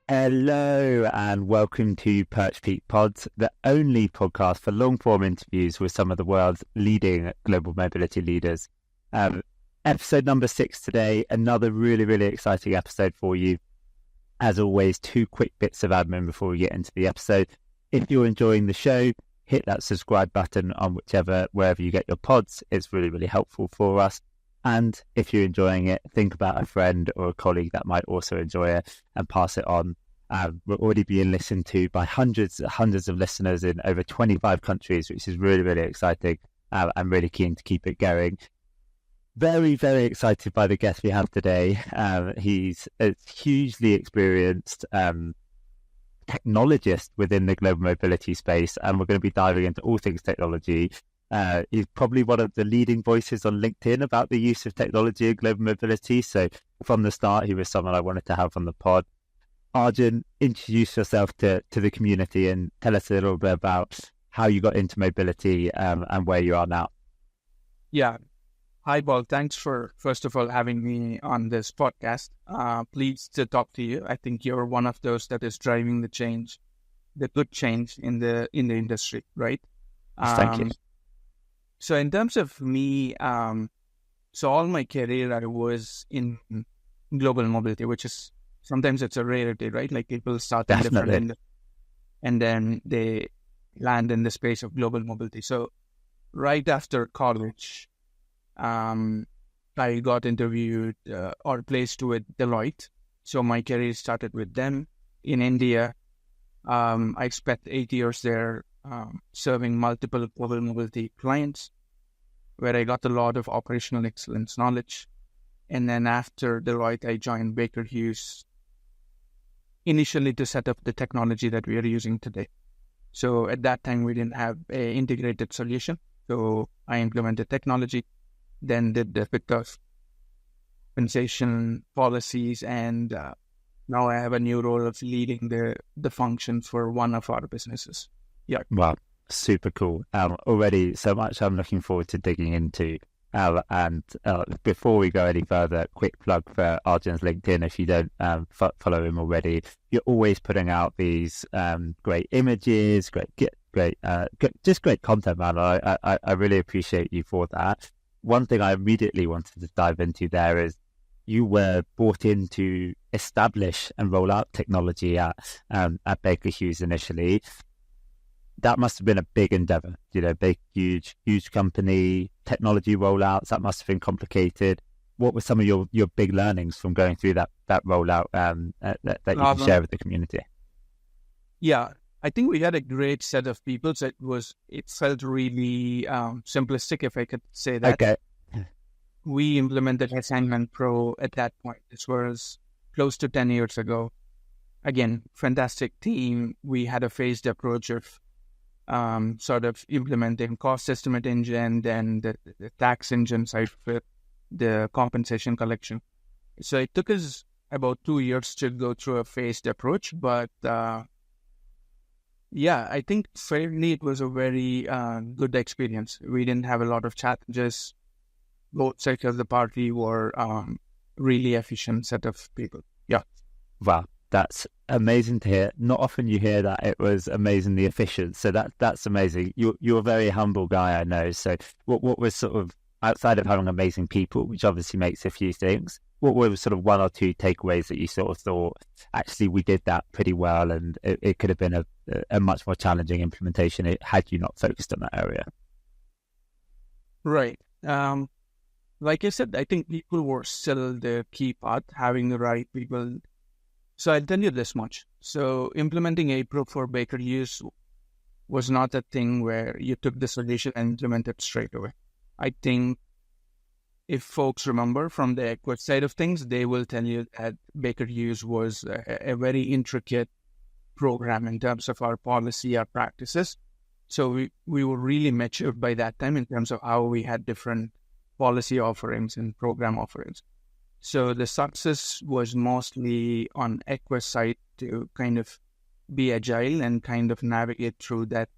Hello and welcome to PerchPeek Pods, the only podcast for long-form interviews with some of the world's leading global mobility leaders. Episode number 6 today, another really exciting episode for you. As always, 2 quick bits of admin before we get into the episode. If you're enjoying the show, hit that subscribe button on wherever you get your pods. It's really helpful for us. And if you're enjoying it, think about a friend or a colleague that might also enjoy it and pass it on. We're already being listened to by hundreds of listeners in over 25 countries, which is really exciting. I'm really keen to keep it going. Very excited by the guest we have today. He's a hugely experienced technologist within the global mobility space, and we're going to be diving into all things technology. He's probably one of the leading voices on LinkedIn about the use of technology in global mobility. So from the start, he was someone I wanted to have on the pod. Arjun, introduce yourself to the community and tell us a little bit about how you got into mobility and where you are now. Yeah. Hi, Paul. Thanks for, first of all, having me on this podcast. Pleased to talk to you. I think you're one of those that is driving the change, the good change in the industry, right? Thank you. So in terms of me, so all my career I was in global mobility, which is sometimes it's a rarity, right? Like people start in different and then they land in the space of global mobility. So right after college, I got interviewed or placed with Deloitte. So my career started with them in India. I spent 8 years there serving multiple global mobility clients, where I got a lot of operational excellence knowledge. And then after Deloitte, I joined Baker Hughes, initially to set up the technology that we are using today. So at that time, we didn't have an integrated solution. So I implemented technology, then did the bit of compensation policies, and now I have a new role of leading the function for one of our businesses. Yeah. Wow, super cool. Already so much I'm looking forward to digging into. And before we go any further, quick plug for Arjun's LinkedIn. If you don't follow him already, you're always putting out these great images, just great content, man. I really appreciate you for that. One thing I immediately wanted to dive into there is you were brought in to establish and roll out technology at Baker Hughes initially. That must have been a big endeavor, big, huge company, technology rollouts. That must have been complicated. What were some of your big learnings from going through that rollout that you can share with the community? Yeah, I think we had a great set of people. So it felt really simplistic, if I could say that. Okay. We implemented Assignment Pro at that point. This was close to 10 years ago. Again, fantastic team. We had a phased approach of sort of implementing cost estimate engine, then the tax engine side of it, the compensation collection. So it took us about 2 years to go through a phased approach, but I think fairly it was a very good experience. We didn't have a lot of challenges. Both sides of the party were really efficient set of people. Yeah. Wow. That's amazing to hear. Not often you hear that it was amazingly efficient. So that's amazing. You're a very humble guy, I know. So what was sort of, outside of having amazing people, which obviously makes a few things, what were sort of 1 or 2 takeaways that you sort of thought, actually, we did that pretty well, and it could have been a much more challenging implementation had you not focused on that area? Right. Like I said, I think people were still the key part, having the right people. So I'll tell you this much. So implementing APRO for Baker Hughes was not a thing where you took the solution and implemented straight away. I think if folks remember from the equity side of things, they will tell you that Baker Hughes was a very intricate program in terms of our policy, our practices. So we were really matured by that time in terms of how we had different policy offerings and program offerings. So the success was mostly on Equus side to kind of be agile and kind of navigate through that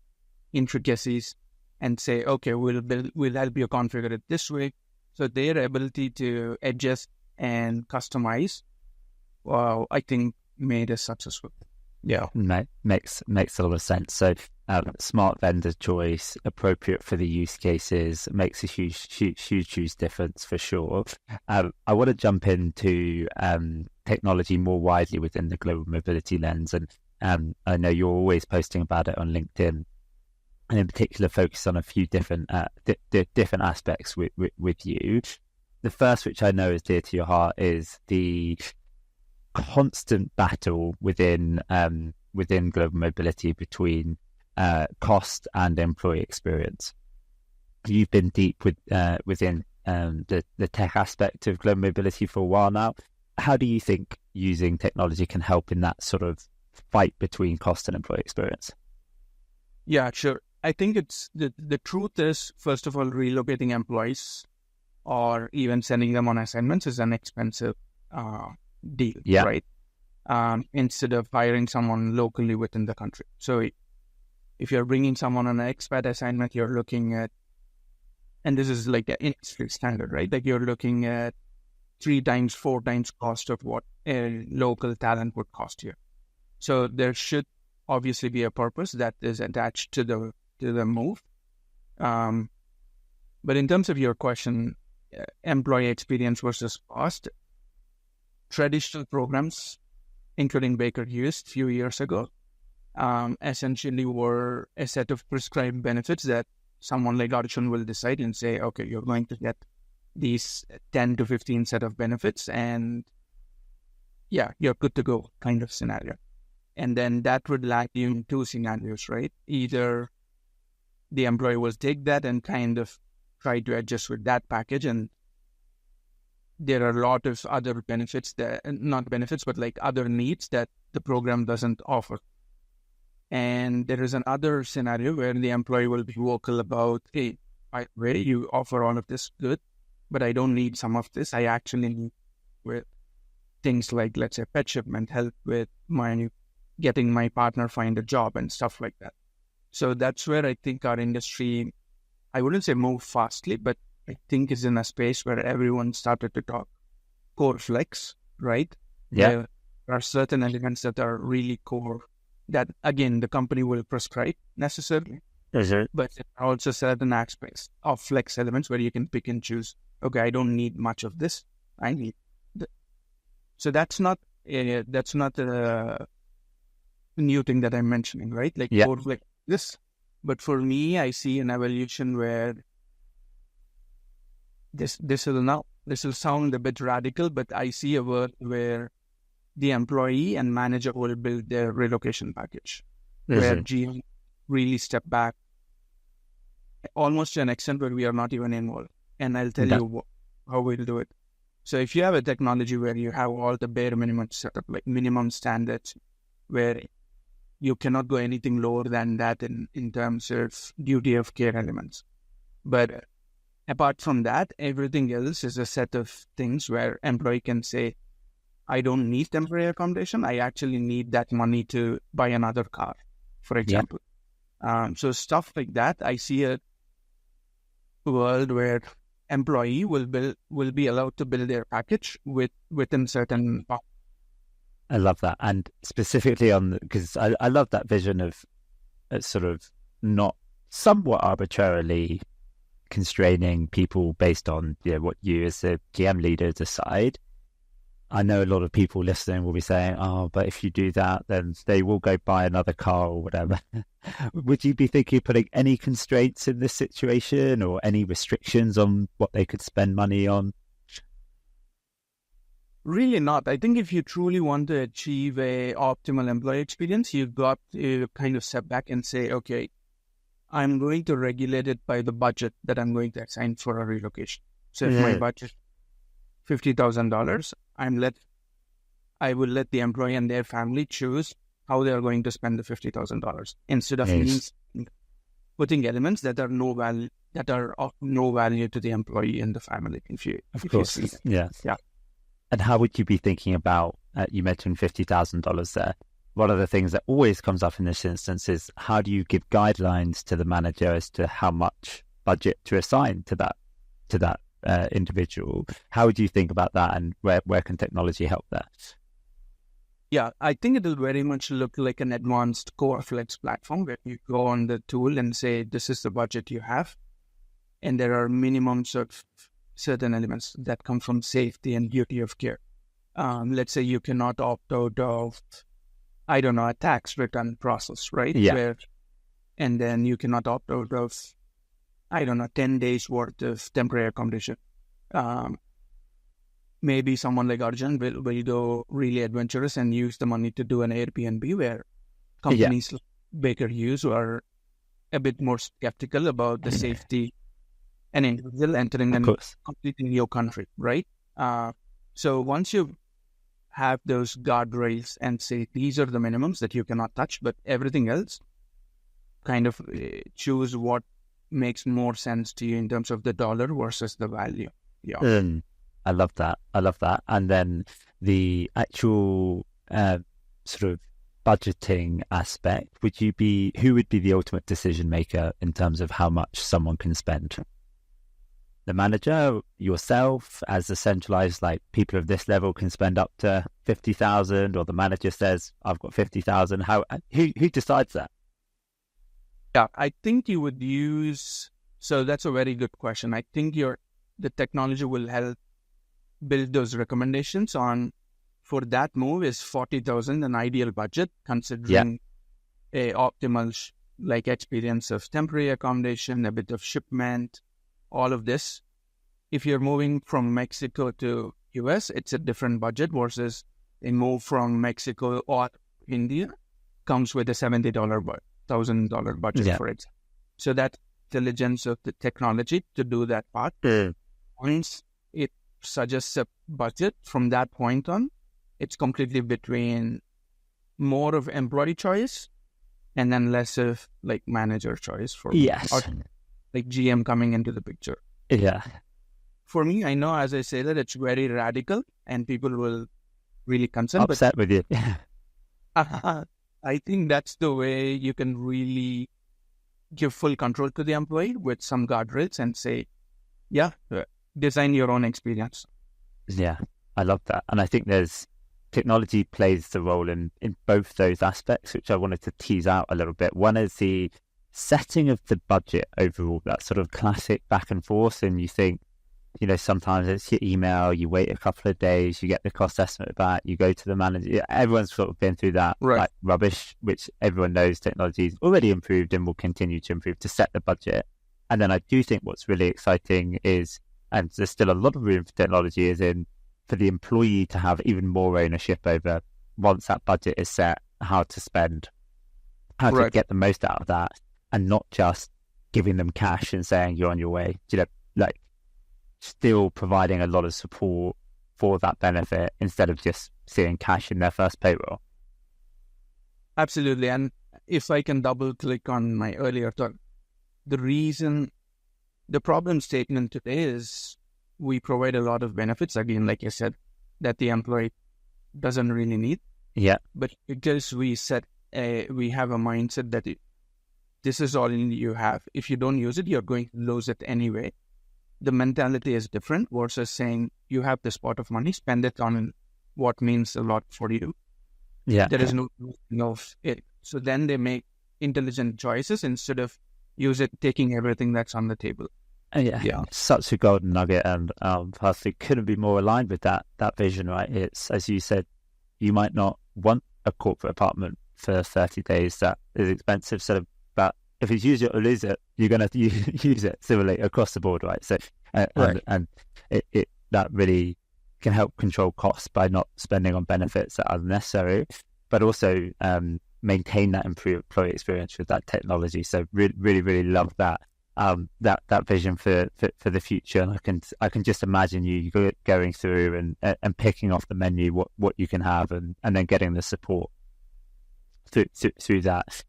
intricacies and say, okay, we'll help you configure it this way. So their ability to adjust and customize, I think made it successful. Yeah. Makes a lot of sense. So smart vendor choice, appropriate for the use cases, makes a huge difference for sure. I want to jump into technology more widely within the global mobility lens, and I know you're always posting about it on LinkedIn, and in particular focus on a few different different aspects with you. The first, which I know is dear to your heart, is the constant battle within global mobility between cost and employee experience. You've been deep within the tech aspect of global mobility for a while now. How do you think using technology can help in that sort of fight between cost and employee experience? Yeah, sure. I think it's the truth is, first of all, relocating employees or even sending them on assignments is an expensive deal, right? Instead of hiring someone locally within the country. So if you're bringing someone on an expat assignment, you're looking at, and this is like an industry standard, right? Like you're looking at 3 times, 4 times cost of what a local talent would cost you. So there should obviously be a purpose that is attached to the move. But in terms of your question, employee experience versus cost, traditional programs, including Baker Hughes a few years ago, essentially were a set of prescribed benefits that someone like Arjun will decide and say, okay, you're going to get these 10 to 15 set of benefits and yeah, you're good to go kind of scenario. And then that would land you in 2 scenarios, right? Either the employee will take that and kind of try to adjust with that package, and there are a lot of other benefits that, not benefits, but like other needs that the program doesn't offer. And there is another scenario where the employee will be vocal about, hey, by the way, you offer all of this, good, but I don't need some of this. I actually need with things like, let's say, pet shipment, help with getting my partner find a job and stuff like that. So that's where I think our industry, I wouldn't say move fastly, but I think is in a space where everyone started to talk core flex, right? Yeah. There are certain elements that are really core that, again, the company will prescribe necessarily. But there are also certain aspects of flex elements where you can pick and choose. Okay, I don't need much of this. I need so that's not a new thing that I'm mentioning, right? Like core flex this. But for me, I see an evolution where this will sound a bit radical, but I see a world where the employee and manager will build their relocation package, where GM really step back almost to an extent where we are not even involved. And I'll tell you how we'll do it. So if you have a technology where you have all the bare minimum setup, like minimum standards, where you cannot go anything lower than that in terms of duty of care elements. But apart from that, everything else is a set of things where employee can say, I don't need temporary accommodation. I actually need that money to buy another car, for example. So stuff like that, I see a world where employee will be allowed to build their package within certain. I love that, and specifically because I love that vision of sort of not somewhat arbitrarily constraining people based on what you as the GM leader decide. I know a lot of people listening will be saying, oh, but if you do that, then they will go buy another car or whatever. Would you be thinking of putting any constraints in this situation or any restrictions on what they could spend money on? Really not. I think if you truly want to achieve a optimal employee experience, you've got to kind of step back and say, okay, I'm going to regulate it by the budget that I'm going to assign for a relocation. So if my budget $50,000, I will let the employee and their family choose how they are going to spend the $50,000 instead of me putting elements that are of no value to the employee and the family. Of course, yeah. And how would you be thinking about? You mentioned $50,000 there. One of the things that always comes up in this instance is how do you give guidelines to the manager as to how much budget to assign to that individual? How would you think about that, and where can technology help there? Yeah, I think it will very much look like an advanced core flex platform where you go on the tool and say, this is the budget you have. And there are minimums of certain elements that come from safety and duty of care. Let's say you cannot opt out of, I don't know, a tax return process, right? Yeah. And then you cannot opt out of, I don't know, 10 days worth of temporary accommodation. Maybe someone like Arjun will go really adventurous and use the money to do an Airbnb, where companies like Baker Hughes are a bit more skeptical about the safety and individual entering a completely new country, right? So once you have those guardrails and say, these are the minimums that you cannot touch, but everything else, kind of choose what makes more sense to you in terms of the dollar versus the value. Yeah. I love that. And then the actual sort of budgeting aspect, who would be the ultimate decision maker in terms of how much someone can spend? The manager, yourself, as a centralized, like, people of this level can spend up to 50,000, or the manager says, I've got 50,000. Who decides that? Yeah, I think you would use, so that's a very good question. I think the technology will help build those recommendations on, for that move is 40,000 an ideal budget, considering a optimal experience of temporary accommodation, a bit of shipment, all of this. If you're moving from Mexico to US, it's a different budget versus a move from Mexico or India comes with a $70,000 budget for it. So that intelligence of the technology to do that part, once it suggests a budget, from that point on, it's completely between more of employee choice and then less of manager choice or GM coming into the picture. Yeah. For me, I know, as I say that, it's very radical and people will really concern. Upset with you. I think that's the way you can really give full control to the employee with some guardrails and say, design your own experience. Yeah, I love that. And I think technology plays the role in both those aspects, which I wanted to tease out a little bit. One is the setting of the budget overall, that sort of classic back and forth. And you think, sometimes it's your email, you wait a couple of days, you get the cost estimate back, you go to the manager. Everyone's sort of been through that rubbish, which everyone knows technology's already improved and will continue to improve to set the budget. And then I do think what's really exciting is, and there's still a lot of room for technology, is in for the employee to have even more ownership over, once that budget is set, how to spend, how to get the most out of that, and not just giving them cash and saying you're on your way. Still providing a lot of support for that benefit instead of just seeing cash in their first payroll. Absolutely. And if I can double click on my earlier thought, the problem statement today is we provide a lot of benefits, again, like I said, that the employee doesn't really need. Yeah. But because we have a mindset that this is all you have. If you don't use it, you're going to lose it anyway. The mentality is different versus saying you have this pot of money, spend it on what means a lot for you. Yeah. There is no of it. So then they make intelligent choices instead of taking everything that's on the table. Yeah. Such a golden nugget, and personally couldn't be more aligned with that vision, right? It's, as you said, you might not want a corporate apartment for 30 days that is expensive, but if it's use it or lose it, you're going to use it similarly across the board, right? So, and it that really can help control costs by not spending on benefits that are unnecessary, but also maintain that improved employee experience with that technology. So really, really love that vision for the future. And I can just imagine you going through and picking off the menu what you can have, and then getting the support through that.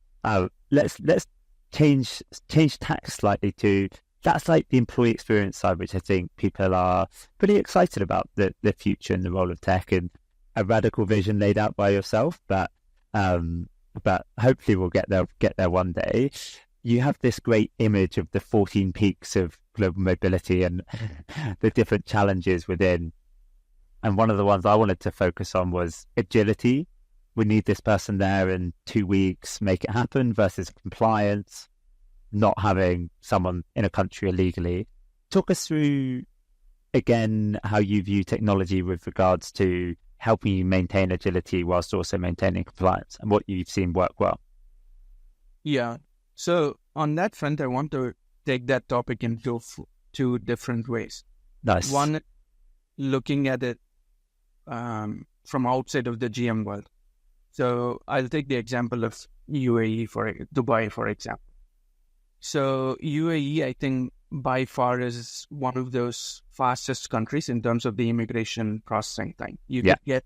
Let's change tack slightly to that's like the employee experience side, which I think people are pretty excited about the future and the role of tech, and a radical vision laid out by yourself. But hopefully we'll get there one day. You have this great image of the 14 peaks of global mobility and the different challenges within. And one of the ones I wanted to focus on was agility we need this person there in 2 weeks, make it happen, versus compliance, not having someone in a country illegally. Talk us through, again, how you view technology with regards to helping you maintain agility whilst also maintaining compliance, and what you've seen work well. Yeah. So on that front, I want to take that topic into two different ways. Nice. One, looking at it from outside of the GM world. So I'll take the example of UAE for Dubai, for example. So UAE, I think by far is one of those fastest countries in terms of the immigration processing time. You could get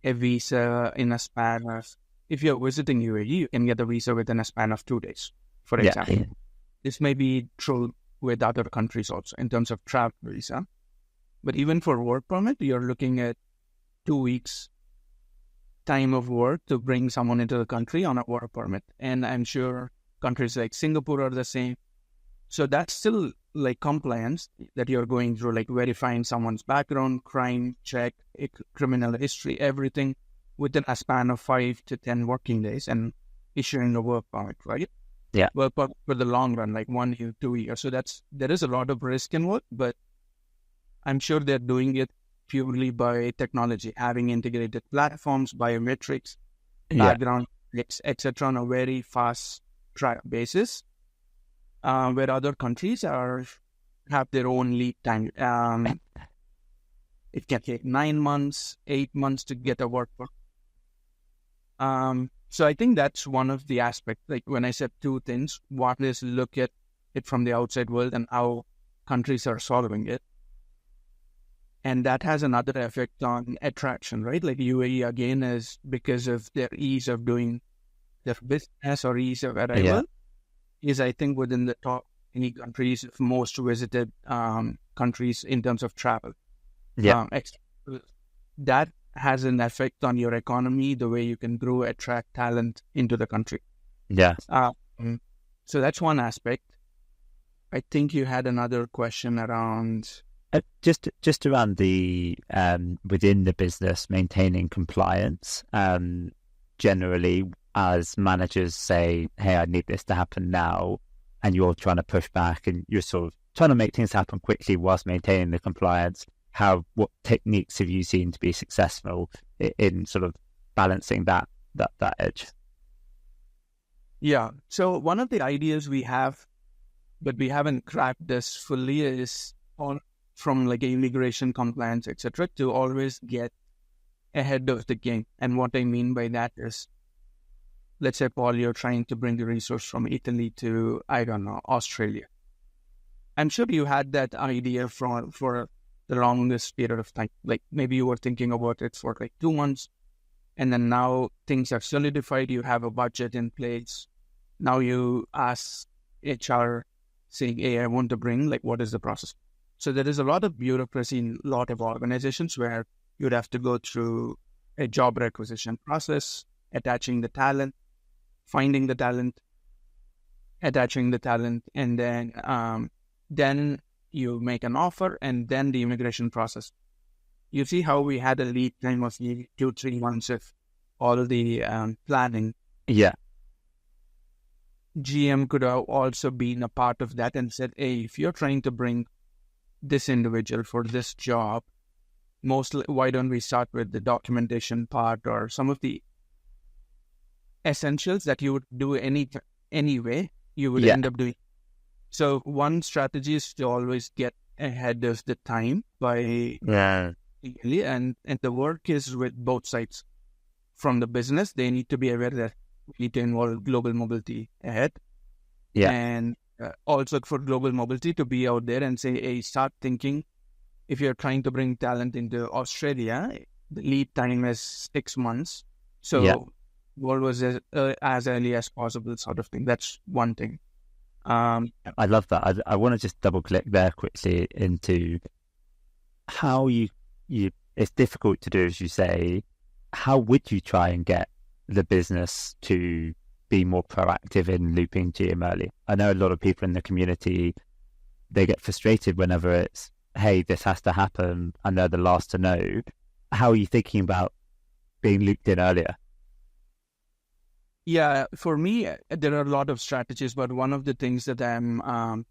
a visa in a span of, if you're visiting UAE, you can get a visa within a span of 2 days, for example. This may be true with other countries also in terms of travel visa. But even for work permit, you're looking at 2 weeks time of work to bring someone into the country on a work permit. And I'm sure countries like Singapore are the same. So that's still like compliance that you're going through, like verifying someone's background, crime check, criminal history, everything within a span of 5 to 10 working days and issuing a work permit, right? Yeah. Work permit for the long run, like 1 year, 2 years. So there is a lot of risk involved, but I'm sure they're doing it purely by technology, having integrated platforms, biometrics, background checks, etc., on a very fast track basis, where other countries have their own lead time. It can take 9 months, 8 months to get a work permit. So I think that's one of the aspects. Like when I said two things, one is look at it from the outside world and how countries are solving it. And that has another effect on attraction, right? Like UAE, again, is because of their ease of doing their business or ease of arrival, is, I think, within the top any countries, most visited countries in terms of travel. That has an effect on your economy, the way you can grow, attract talent into the country. So that's one aspect. I think you had another question around... Just around the within the business maintaining compliance. Generally, as managers say, "Hey, I need this to happen now," and you're trying to push back, and you're sort of trying to make things happen quickly whilst maintaining the compliance. What techniques have you seen to be successful in sort of balancing that edge? Yeah. So one of the ideas we have, but we haven't cracked this fully, is from like immigration compliance, etc., to always get ahead of the game. And what I mean by that is, let's say, Paul, you're trying to bring the resource from Italy to, I don't know, Australia. I'm sure you had that idea for the longest period of time. Like maybe you were thinking about it for like 2 months, and then now things are solidified. You have a budget in place. Now you ask HR saying, "Hey, I want to bring, like, what is the process?" So there is a lot of bureaucracy in a lot of organizations where you'd have to go through a job requisition process, attaching the talent, finding the talent, attaching the talent, and then you make an offer, and then the immigration process. You see how we had a lead time of 2-3 months of all the planning. Yeah. GM could have also been a part of that and said, "Hey, if you're trying to bring this individual for this job, mostly, why don't we start with the documentation part or some of the essentials that you would do anyway, you would end up doing." So one strategy is to always get ahead of the time by and the work is with both sides. From the business, they need to be aware that we need to involve global mobility ahead. And also for global mobility to be out there and say, "Hey, start thinking, if you're trying to bring talent into Australia, the lead time is 6 months. So what was as early as possible," sort of thing. That's one thing. I love that. I want to just double click there quickly into how you it's difficult to do, as you say. How would you try and get the business to be more proactive in looping GM early? I know a lot of people in the community, they get frustrated whenever it's, "Hey, this has to happen," and they're the last to know. How are you thinking about being looped in earlier? Yeah, for me, there are a lot of strategies, but one of the things that I'm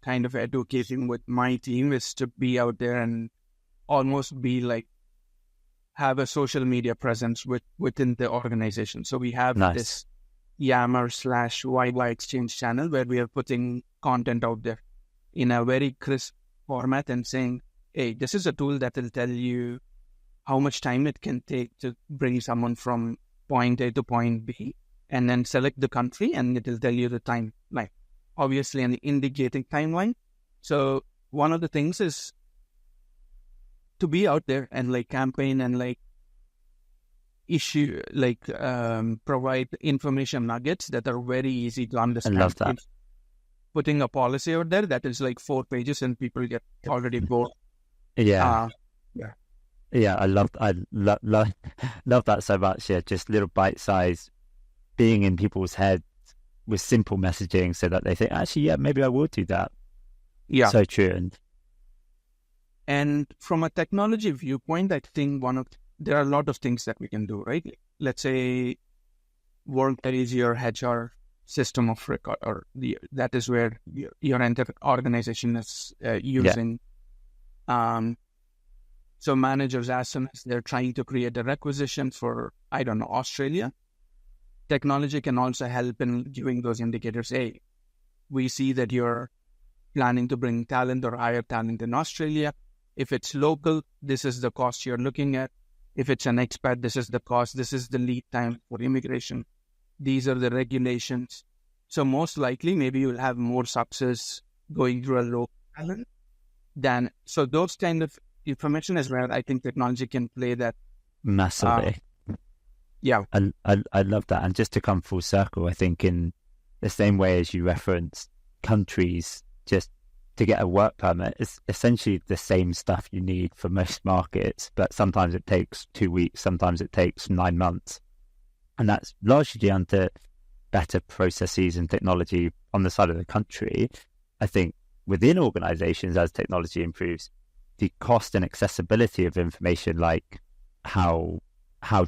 kind of advocating with my team is to be out there and almost be like have a social media presence within the organization. So we have Nice. this Yammer/YY Exchange channel where we are putting content out there in a very crisp format and saying, hey, this is a tool that will tell you how much time it can take to bring someone from point A to point B, and then select the country and it will tell you the time, like obviously an indicating timeline. So one of the things is to be out there and like campaign and like provide information nuggets that are very easy to I understand. love that. If putting a policy out there that is like 4 pages and people get already bored. Yeah. Yeah. Yeah, I love love that so much. Yeah, just little bite size being in people's heads with simple messaging so that they think, actually, yeah, maybe I will do that. Yeah. So true. And from a technology viewpoint, I think there are a lot of things that we can do, right? Let's say Workday is your HR system of record, or that is where your entire organization is using. So managers, as soon as they're trying to create a requisition for, I don't know, Australia, technology can also help in giving those indicators. Hey, we see that you're planning to bring talent or hire talent in Australia. If it's local, this is the cost you're looking at. If it's an expat, this is the cost. This is the lead time for immigration. These are the regulations. So most likely, maybe you'll have more success going through a local talent than. So those kind of information is where I think technology can play that Massively. Yeah. I love that. And just to come full circle, I think in the same way as you referenced countries, just to get a work permit, it's essentially the same stuff you need for most markets, but sometimes it takes 2 weeks, sometimes it takes 9 months. And that's largely down to better processes and technology on the side of the country. I think within organizations, as technology improves, the cost and accessibility of information, like how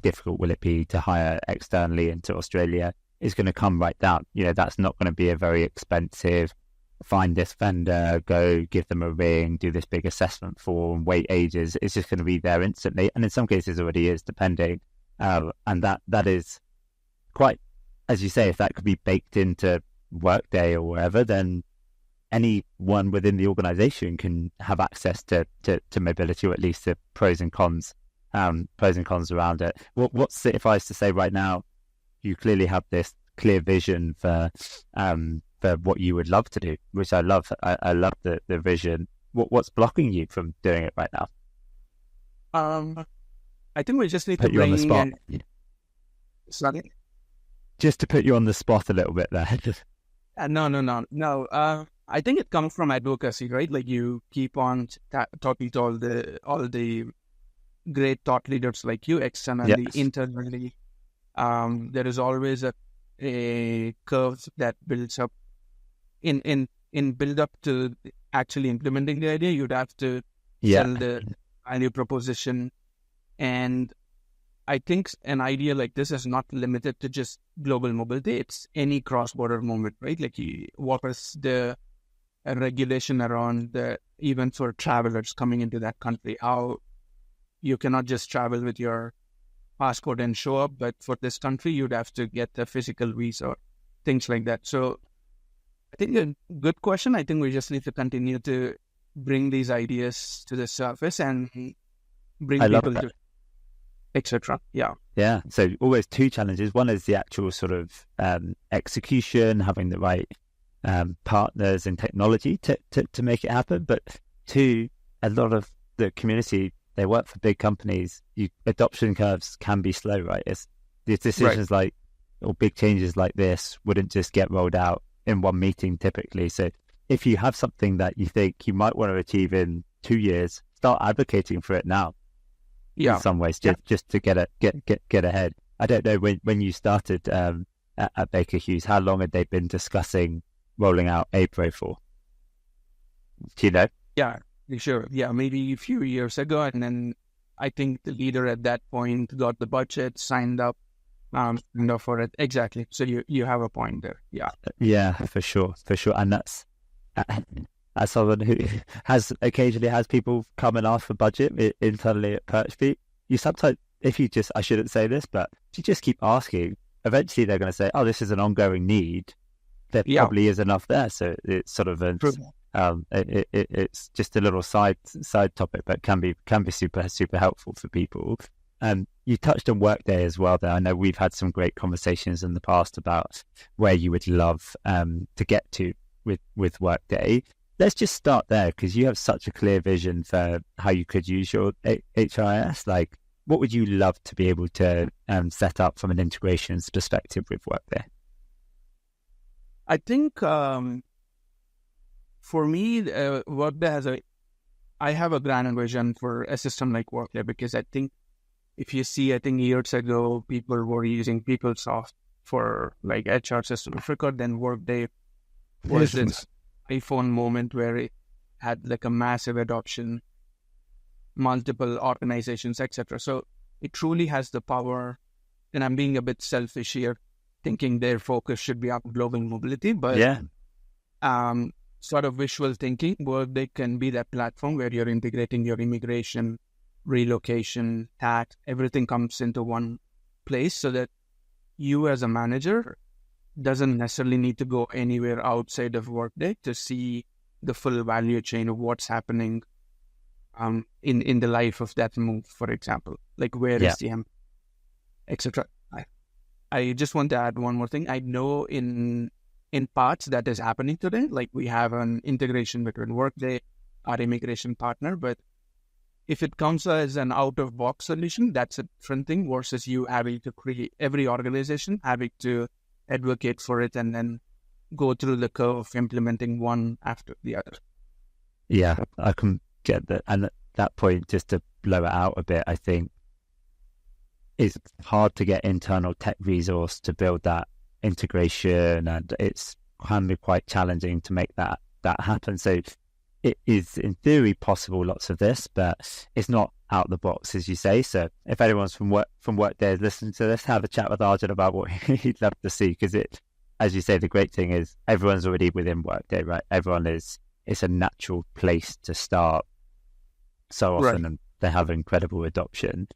difficult will it be to hire externally into Australia, is going to come right down. That's not going to be a very expensive, find this vendor, go give them a ring, do this big assessment form, wait ages. It's just going to be there instantly. And in some cases already is, depending. And that is quite, as you say, if that could be baked into Workday or wherever, then anyone within the organization can have access to mobility, or at least the pros and cons around it. What's it, if I was to say right now, you clearly have this clear vision for what you would love to do, which I love. I love the vision. What's blocking you from doing it right now? I think we just need put to you on the spot. Sorry? Just to put you on the spot a little bit there. No. I think it comes from advocacy, right? Like you keep on talking to all the great thought leaders like you, externally, Yes. internally. There is always a curve that builds up. In build up to actually implementing the idea, you'd have to sell the value proposition. And I think an idea like this is not limited to just global mobility. It's any cross-border movement, right? Like what is the regulation around even for travelers coming into that country? How you cannot just travel with your passport and show up, but for this country, you'd have to get a physical visa, things like that. So I think a good question. I think we just need to continue to bring these ideas to the surface and bring people to, etc. Yeah. So always two challenges. One is the actual sort of execution, having the right partners and technology to make it happen. But two, a lot of the community, they work for big companies. Adoption curves can be slow, right? It's these decisions like, or big changes like this wouldn't just get rolled out in one meeting typically. So if you have something that you think you might want to achieve in 2 years, start advocating for it now. In some ways, just to get ahead. I don't know, when you started at Baker Hughes, how long had they been discussing rolling out APRO for? Do you know? Yeah, sure. Yeah, maybe a few years ago, and then I think the leader at that point got the budget, signed up, for it. Exactly. So you have a point there. Yeah. Yeah, for sure. And that's as someone who has occasionally has people come and ask for budget internally at PerchPeek, you sometimes, I shouldn't say this, but if you just keep asking, eventually they're going to say, oh, this is an ongoing need. There probably is enough there. So it's sort of it's just a little side topic, but can be super, super helpful for people. You touched on Workday as well there. I know we've had some great conversations in the past about where you would love to get to with Workday. Let's just start there, because you have such a clear vision for how you could use your HRIS. Like, what would you love to be able to set up from an integrations perspective with Workday? I think for me, Workday I have a grand vision for a system like Workday, because I think if you see, I think years ago, people were using PeopleSoft for like HR system of record. Then Workday was this iPhone moment where it had like a massive adoption, multiple organizations, etc. So it truly has the power, and I'm being a bit selfish here, thinking their focus should be on global mobility, but sort of visual thinking, Workday can be that platform where you're integrating your immigration, relocation, tax, everything comes into one place, so that you as a manager doesn't necessarily need to go anywhere outside of Workday to see the full value chain of what's happening in the life of that move, for example, like where is the etc. I just want to add one more thing. I know in parts that is happening today, like we have an integration between Workday, our immigration partner, but if it comes as an out-of-box solution, that's a different thing versus you having to create, every organization having to advocate for it and then go through the curve of implementing one after the other. Yeah, I can get that. And at that point, just to blow it out a bit, I think it's hard to get internal tech resource to build that integration, and it's can be quite challenging to make that happen. So it is in theory possible, lots of this, but it's not out the box, as you say. So if anyone's from Workday is listening to this, have a chat with Arjun about what he'd love to see, because it, as you say, the great thing is everyone's already within Workday, right? It's a natural place to start so often, and they have incredible adoption.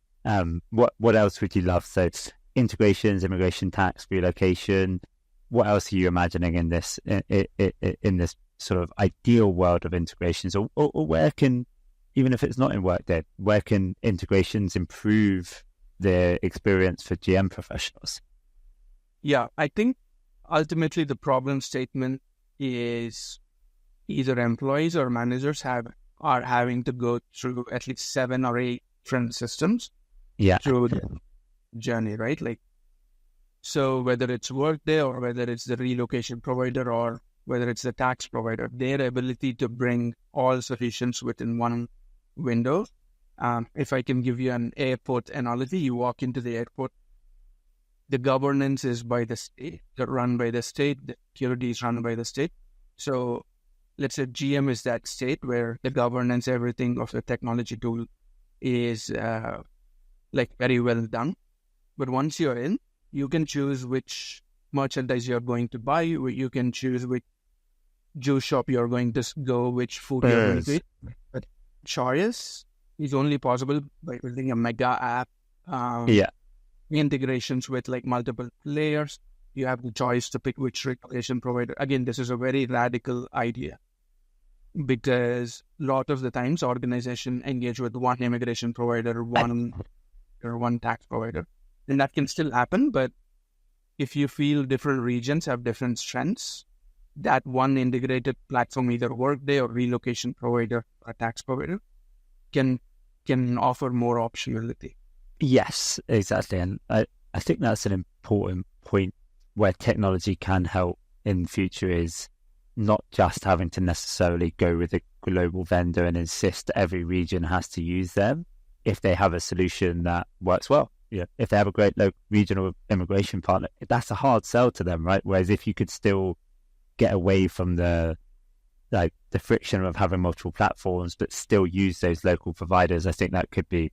What else would you love? So integrations, immigration, tax, relocation. What else are you imagining in this sort of ideal world of integrations, or where can, even if it's not in Workday, where can integrations improve the experience for GM professionals? Yeah, I think ultimately the problem statement is either employees or managers are having to go through at least 7 or 8 different systems through the journey, right? Like, so whether it's Workday or whether it's the relocation provider or whether it's the tax provider, their ability to bring all solutions within one window. If I can give you an airport analogy, you walk into the airport, the governance is by the state, run by the state, the security is run by the state. So let's say GM is that state where the governance, everything of the technology tool is like very well done. But once you're in, you can choose which merchandise you're going to buy. You can choose which juice shop you're going to go, which food you're going to eat. But choice is only possible by building a mega app. Integrations with like multiple layers. You have the choice to pick which relocation provider. Again, this is a very radical idea, because a lot of the times organization engage with one immigration provider, one tax provider. And that can still happen, but if you feel different regions have different strengths, that one integrated platform, either Workday or relocation provider or tax provider, can offer more optionality. Yes, exactly. And I think that's an important point where technology can help in the future, is not just having to necessarily go with a global vendor and insist every region has to use them. If they have a solution that works well, if they have a great local regional immigration partner, that's a hard sell to them, right? Whereas if you could still get away from the friction of having multiple platforms, but still use those local providers, I think that could be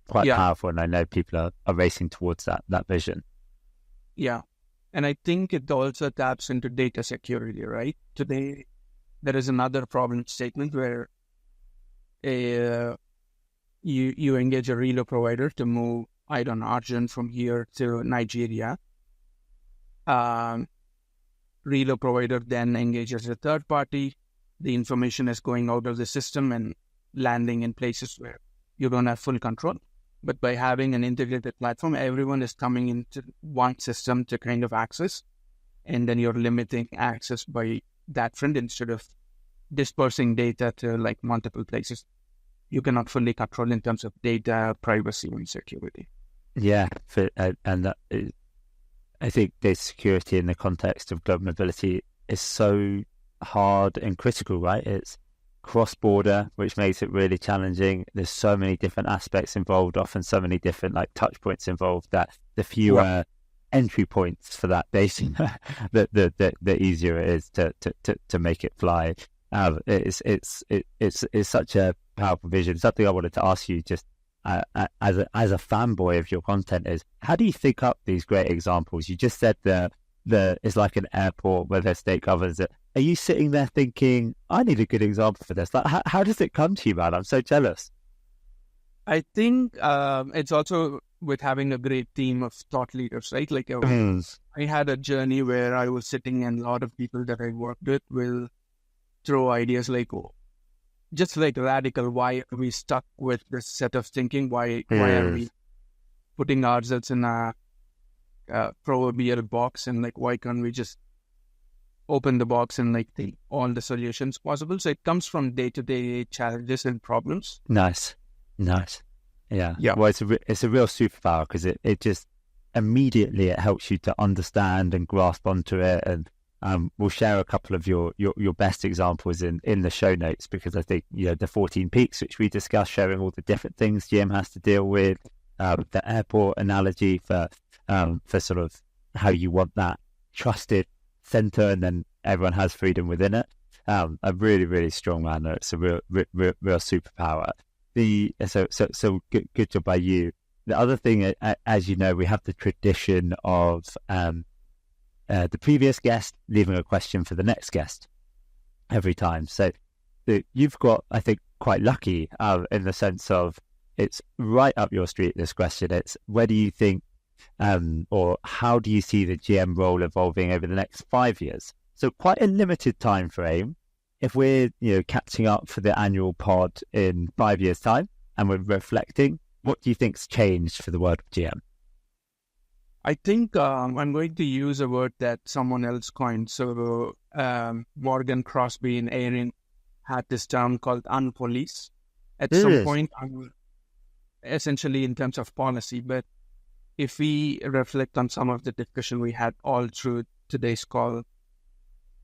quite powerful. And I know people are racing towards that vision. Yeah. And I think it also taps into data security, right? Today, there is another problem statement where you engage a relo provider to move, I don't know, Arjun from here to Nigeria. Relo provider then engages a third party. The information is going out of the system and landing in places where you don't have full control. But by having an integrated platform, everyone is coming into one system to kind of access, and then you're limiting access by that friend instead of dispersing data to like multiple places you cannot fully control in terms of data, privacy, and security. Yeah, and that is, I think data security in the context of global mobility is so hard and critical, right? It's cross-border, which makes it really challenging. There's so many different aspects involved, often so many different like touch points involved, that the fewer entry points for that data, the easier it is to make it fly. It's such a powerful vision. Something I wanted to ask you, just as a fanboy of your content, is how do you think up these great examples? You just said it's like an airport where there's state governors. Are you sitting there thinking, I need a good example for this? Like, how does it come to you, man? I'm so jealous. I think it's also with having a great team of thought leaders, right? Like I had a journey where I was sitting and a lot of people that I worked with will throw ideas like, just like radical, why are we stuck with this set of thinking? Why are we putting ourselves in a proverbial box, and like, why can't we just open the box and like think all the solutions possible? So it comes from day-to-day challenges and problems. Nice. Yeah. Well, it's a real superpower, because it just immediately it helps you to understand and grasp onto it. And we'll share a couple of your best examples in the show notes, because I think, the 14 peaks, which we discussed, showing all the different things GM has to deal with, the airport analogy for sort of how you want that trusted center, and then everyone has freedom within it. A really, really strong man. It's a real superpower. So good job by you. The other thing, as you know, we have the tradition of the previous guest leaving a question for the next guest every time. So you've got, I think, quite lucky in the sense of it's right up your street, this question. It's, where do you think or how do you see the GM role evolving over the next 5 years? So quite a limited time frame. If we're catching up for the annual pod in 5 years' time and we're reflecting, what do you think's changed for the world of GM? I think I'm going to use a word that someone else coined. So Morgan Crosby and Aaron had this term called unpolice. At some point, essentially in terms of policy. But if we reflect on some of the discussion we had all through today's call,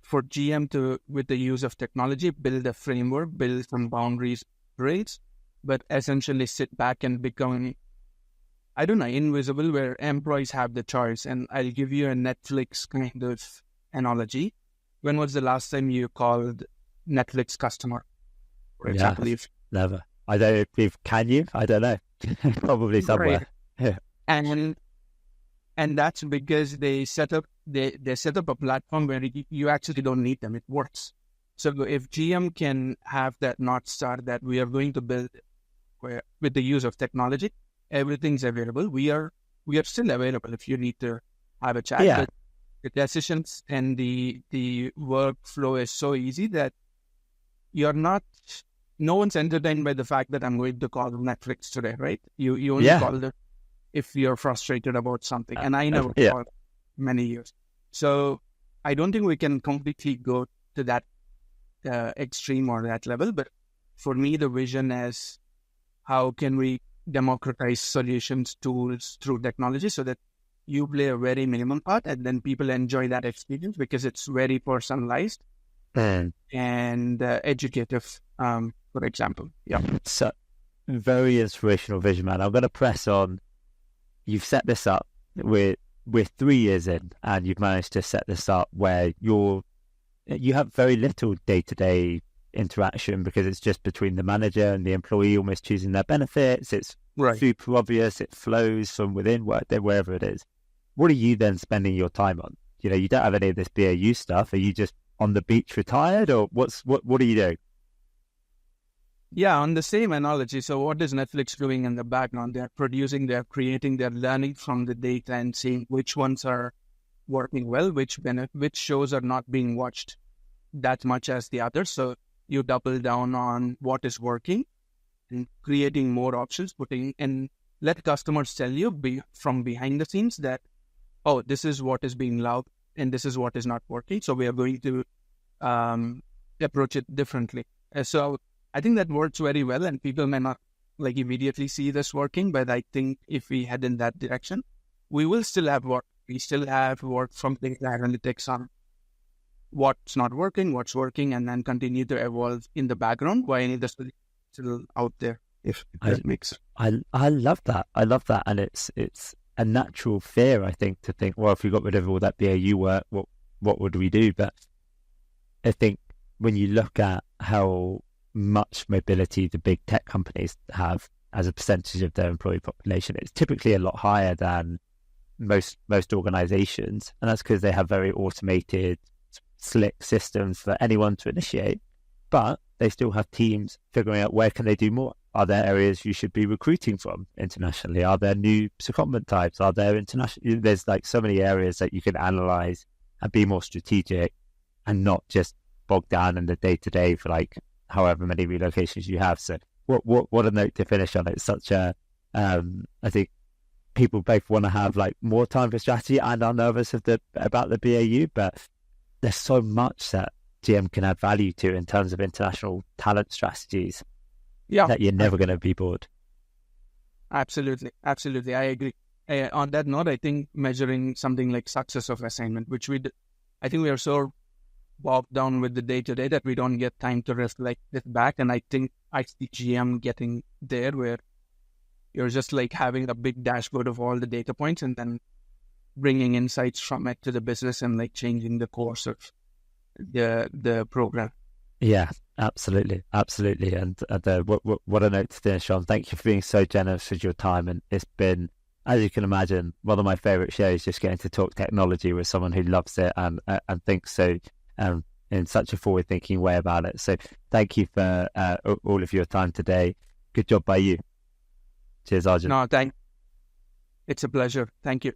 for GM to, with the use of technology, build a framework, build some boundaries, rates, but essentially sit back and become, I don't know, invisible, where employees have the choice. And I'll give you a Netflix kind of analogy. When was the last time you called Netflix customer? For example, never. I don't know if can you? I don't know. Probably somewhere. Right. Yeah. And that's because they set up a platform where you actually don't need them. It works. So if GM can have that North Star that we are going to build with the use of technology, everything's available. We are still available if you need to have a chat. Yeah. But the decisions and the workflow is so easy that no one's entertained by the fact that I'm going to call Netflix today, right? You only call them if you're frustrated about something. And I never called many years. So I don't think we can completely go to that extreme or that level. But for me, the vision is, how can we democratize solutions, tools through technology, so that you play a very minimum part and then people enjoy that experience because it's very personalized and educative, for example. Yeah. So very inspirational vision, man. I'm going to press on. You've set this up. We're 3 years in, and you've managed to set this up where you have very little day-to-day interaction, because it's just between the manager and the employee almost choosing their benefits. It's super obvious. It flows from within wherever it is. what are you then spending your time on? You know, you don't have any of this BAU stuff. Are you just on the beach retired, or what are you doing? Yeah, on the same analogy. So what is Netflix doing in the background? They're producing, they're creating, they're learning from the data and seeing which ones are working well, which shows are not being watched that much as the others. So you double down on what is working and creating more options, putting and let customers tell you from behind the scenes that, oh, this is what is being loved and this is what is not working. So we are going to approach it differently. So I think that works very well, and people may not like immediately see this working, but I think if we head in that direction, we will still have work. We still have work from data analytics on what's not working, what's working, and then continue to evolve in the background while the solution is still out there. If that makes sense. I love that. I love that, and it's a natural fear, I think, to think, well, if we got rid of all that BAU work, what would we do? But I think when you look at how much mobility the big tech companies have as a percentage of their employee population, it's typically a lot higher than most organizations, and that's because they have very automated, slick systems for anyone to initiate, but they still have teams figuring out where can they do more. Are there areas you should be recruiting from internationally? Are there new secondment types? Are there international? There's like so many areas that you can analyze and be more strategic and not just bogged down in the day-to-day for like however many relocations you have. So what a note to finish on. It's such a I think people both want to have like more time for strategy and are nervous about the BAU, but there's so much that GM can add value to in terms of international talent strategies that you're never going to be bored. Absolutely. I agree. On that note, I think measuring something like success of assignment, which I think we are so bogged down with the day-to-day that we don't get time to reflect it back. And I think I see GM getting there where you're just like having a big dashboard of all the data points and then bringing insights from it to the business and like changing the course of the program. Yeah, absolutely. And what a note to finish on. Thank you for being so generous with your time. And it's been, as you can imagine, one of my favorite shows, just getting to talk technology with someone who loves it and thinks so in such a forward-thinking way about it. So thank you for all of your time today. Good job by you. Cheers, Arjun. No, it's a pleasure. Thank you.